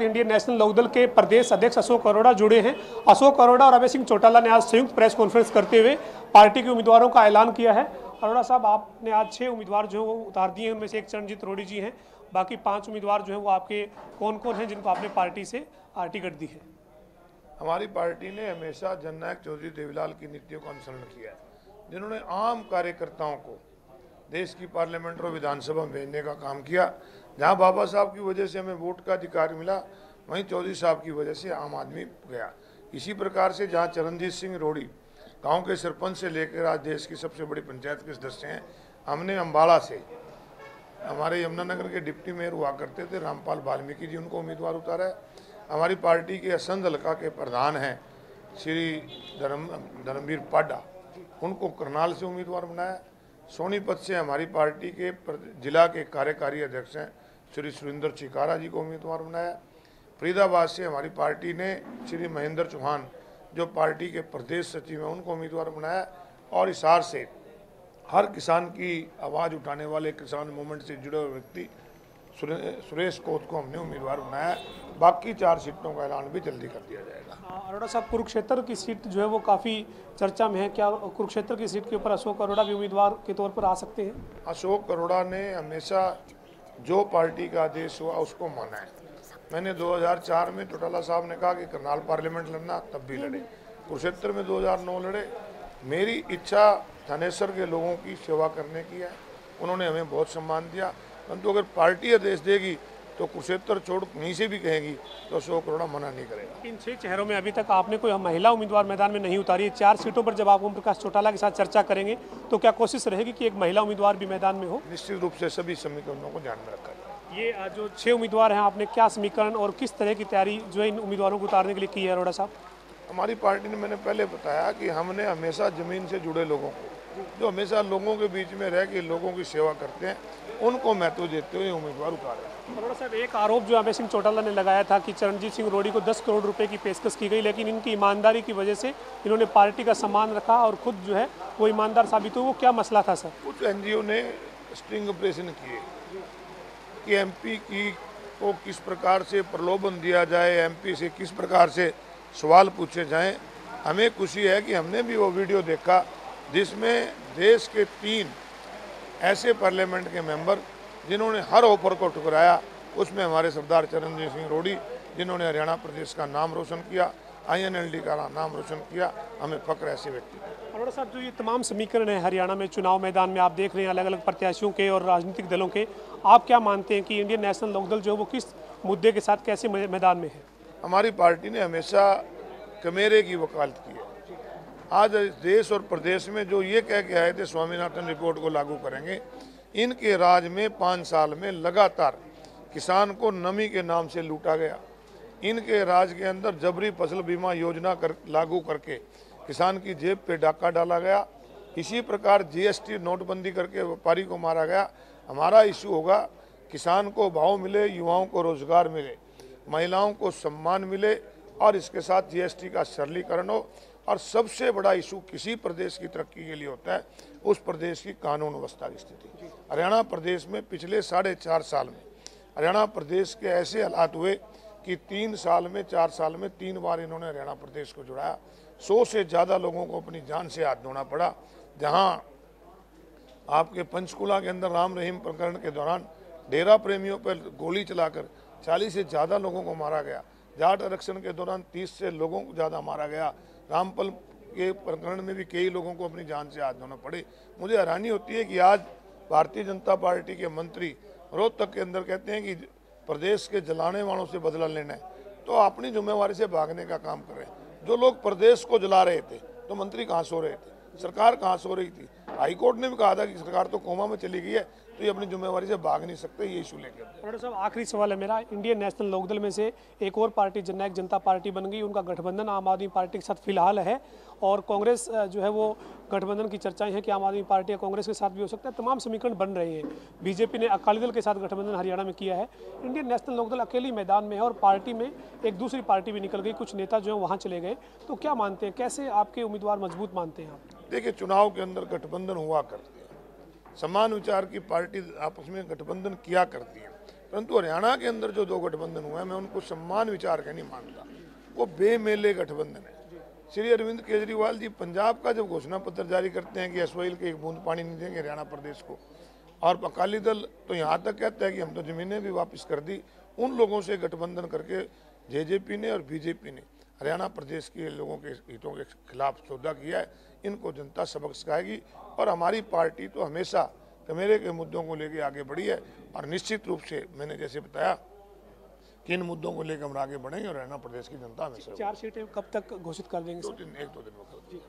Indian national Lokdal के प्रदेश अध्यक्ष अशोक अरोड़ा जुड़े हैं। अशोक अरोड़ा और अभय सिंह चौटाला ने आज संयुक्त प्रेस कॉन्फ्रेंस करते हुए पार्टी के उम्मीदवारों का ऐलान किया है। अरोड़ा साहब, आपने आज 6 उम्मीदवार जो है वो उतार दिए हैं, उनमें से एक चरणजीत रोड़ी जी हैं। बाकी 5 उम्मीदवार जो है वो आपके कौन कौन हैं जिनको आपने पार्टी से टिकट दी है? हमारी पार्टी ने हमेशा जननायक चौधरी देवीलाल की नीतियों का अनुसरण किया है, जिन्होंने आम कार्यकर्ताओं को देश की पार्लियामेंट और विधानसभा में भेजने का काम किया। जहां बाबा साहब की वजह से हमें वोट का अधिकार मिला, वहीं चौधरी साहब की वजह से आम आदमी गया। इसी प्रकार से जहां चरणजीत सिंह रोड़ी गांव के सरपंच से लेकर आज देश की सबसे बड़ी पंचायत के सदस्य हैं, हमने अम्बाला से हमारे यमुनानगर के डिप्टी मेयर हुआ करते थे रामपाल वाल्मीकि जी, उनको उम्मीदवार उतारा है। हमारी पार्टी के असंध हल्का के प्रधान हैं श्री धर्मवीर पाडा, उनको करनाल से उम्मीदवार बनाया। सोनीपत से हमारी पार्टी के जिला के कार्यकारी अध्यक्ष हैं श्री सुरेंद्र चिकारा जी को उम्मीदवार बनाया। फरीदाबाद से हमारी पार्टी ने श्री महेंद्र चौहान जो पार्टी के प्रदेश सचिव हैं उनको उम्मीदवार बनाया। और हिसार से हर किसान की आवाज़ उठाने वाले किसान मूवमेंट से जुड़े हुए व्यक्ति सुरेश कोत को हमने उम्मीदवार बनाया। बाकी 4 सीटों का ऐलान भी जल्दी कर दिया जाएगा। अरोड़ा साहब, कुरुक्षेत्र की सीट जो है वो काफ़ी चर्चा में है, क्या कुरुक्षेत्र की सीट के ऊपर अशोक अरोड़ा भी उम्मीदवार के तौर पर आ सकते हैं? अशोक अरोड़ा ने हमेशा जो पार्टी का आदेश हुआ उसको माना है। मैंने 2004 में चौटाला साहब ने कहा कि करनाल पार्लियामेंट लड़ना, तब भी लड़े। कुरुक्षेत्र में 2009 लड़े। मेरी इच्छा थानेसर के लोगों की सेवा करने की है, उन्होंने हमें बहुत सम्मान दिया। परंतु अगर पार्टी आदेश देगी तो कुरुक्षेत्र छोड़ कहीं से भी कहेगी तो अशोक अरोड़ा मना नहीं करेगा। इन 6 शहरों में अभी तक आपने कोई महिला उम्मीदवार मैदान में नहीं उतारी है। 4 सीटों पर जब आप ओम प्रकाश चौटाला के साथ चर्चा करेंगे तो क्या कोशिश रहेगी कि एक महिला उम्मीदवार भी मैदान में हो? निश्चित रूप से सभी समीकरणों को ध्यान में रखा है। ये जो 6 उम्मीदवार हैं, आपने क्या समीकरण और किस तरह की तैयारी जो है इन उम्मीदवारों को उतारने के लिए की है अरोड़ा साहब? हमारी पार्टी ने, मैंने पहले बताया कि हमने हमेशा जमीन से जुड़े लोगों को, जो हमेशा लोगों के बीच में रह के लोगों की सेवा करते हैं, उनको महत्व देते हुए उम्मीदवार उतारे। अरोड़ा साहब, एक आरोप जो अभय सिंह चौटाला ने लगाया था कि चरणजीत सिंह रोड़ी को 10 करोड़ रुपए की पेशकश की गई, लेकिन इनकी ईमानदारी की वजह से इन्होंने पार्टी का सम्मान रखा और खुद जो है वो ईमानदार साबित हुए। वो क्या मसला था सर? कुछ एनजीओ ने स्टिंग ऑपरेशन किए कि एमपी की को किस प्रकार से प्रलोभन दिया जाए, एमपी से किस प्रकार से सवाल पूछे जाएं। हमें खुशी है कि हमने भी वो वीडियो देखा जिसमें देश के 3 ऐसे पार्लियामेंट के मेंबर जिन्होंने हर ऑफर को ठुकराया। उसमें हमारे सरदार चरणजीत सिंह रोड़ी, जिन्होंने हरियाणा प्रदेश का नाम रोशन किया, INLD का नाम रोशन किया, हमें फक्र ऐसे व्यक्ति। अरोड़ा साहब, जो ये तमाम समीकरण है हरियाणा में चुनाव मैदान में आप देख रहे हैं अलग अलग प्रत्याशियों के और राजनीतिक दलों के, आप क्या मानते हैं कि इंडियन नेशनल लोकदल जो है वो किस मुद्दे के साथ कैसे मैदान में है? हमारी पार्टी ने हमेशा कमेरे की वकालत की है। आज देश और प्रदेश में जो ये कह के आए थे स्वामीनाथन रिपोर्ट को लागू करेंगे, इनके राज में 5 साल में लगातार किसान को नमी के नाम से लूटा गया। इनके राज के अंदर जबरी फसल बीमा योजना लागू करके किसान की जेब पे डाका डाला गया। इसी प्रकार GST नोटबंदी करके व्यापारी को मारा गया। हमारा इशू होगा किसान को भाव मिले, युवाओं को रोजगार मिले, महिलाओं को सम्मान मिले और इसके साथ GST का सरलीकरण हो। और सबसे बड़ा इशू किसी प्रदेश की तरक्की के लिए होता है उस प्रदेश की कानून व्यवस्था की स्थिति। हरियाणा प्रदेश में पिछले 4.5 साल में हरियाणा प्रदेश के ऐसे हालात हुए कि 3 साल में 4 साल में 3 बार इन्होंने हरियाणा प्रदेश को जुड़ाया। 100 से ज़्यादा लोगों को अपनी जान से हाथ धोना पड़ा। जहां आपके पंचकुला के अंदर राम रहीम प्रकरण के दौरान डेरा प्रेमियों पर गोली चलाकर 40 से ज़्यादा लोगों को मारा गया। जाट आरक्षण के दौरान 30 से लोगों को ज़्यादा मारा गया। रामपल के प्रकरण में भी कई लोगों को अपनी जान से हाथ धोना पड़े। मुझे हैरानी होती है कि आज भारतीय जनता पार्टी के मंत्री रोहतक के अंदर कहते हैं कि प्रदेश के जलाने वालों से बदला लेना है, तो अपनी जिम्मेवारी से भागने का काम कर रहे हैं। जो लोग प्रदेश को जला रहे थे तो मंत्री कहाँ सो रहे थे, सरकार कहाँ सो रही थी? हाईकोर्ट ने भी कहा था कि सरकार तो कोमा में चली गई है, तो ये अपनी जिम्मेवारी से भाग नहीं सकते। ये इशू लेकर अरोड़ा साहब, आखिरी सवाल है मेरा। इंडियन नेशनल लोकदल में से एक और पार्टी जननायक जनता पार्टी बन गई, उनका गठबंधन आम आदमी पार्टी के साथ फिलहाल है और कांग्रेस जो है वो गठबंधन की चर्चाएं हैं कि आम आदमी पार्टी या कांग्रेस के साथ भी हो सकता है। तमाम समीकरण बन रहे हैं। बीजेपी ने अकाली दल के साथ गठबंधन हरियाणा में किया है। इंडियन नेशनल लोकदल अकेली मैदान में है और पार्टी में एक दूसरी पार्टी भी निकल गई, कुछ नेता जो है वहाँ चले गए। तो क्या मानते हैं, कैसे आपके उम्मीदवार मजबूत मानते हैं आप? देखिए, चुनाव के अंदर गठबंधन हुआ करते हैं, समान विचार की पार्टी आपस में गठबंधन किया करती है। परंतु हरियाणा के अंदर जो दो गठबंधन हुआ है मैं उनको सम्मान विचार के नहीं मानता, वो बेमेले गठबंधन है। श्री अरविंद केजरीवाल जी पंजाब का जब घोषणा पत्र जारी करते हैं कि एसवाइल के एक बूंद पानी नहीं देंगे हरियाणा प्रदेश को, और अकाली दल तो यहाँ तक कहता है कि हम तो जमीनें भी वापस कर दी, उन लोगों से गठबंधन करके जेजेपी ने और बीजेपी ने हरियाणा प्रदेश के लोगों के हितों के खिलाफ सौदा किया है। इनको जनता सबक सिखाएगी और हमारी पार्टी तो हमेशा कमेरे के मुद्दों को लेकर आगे बढ़ी है और निश्चित रूप से मैंने जैसे बताया कि इन मुद्दों को लेकर हम आगे बढ़ेंगे और हरियाणा प्रदेश की जनता हमेशा 4 सीटें कब तक घोषित कर देंगे? 1-2 दिन में कर देंगे।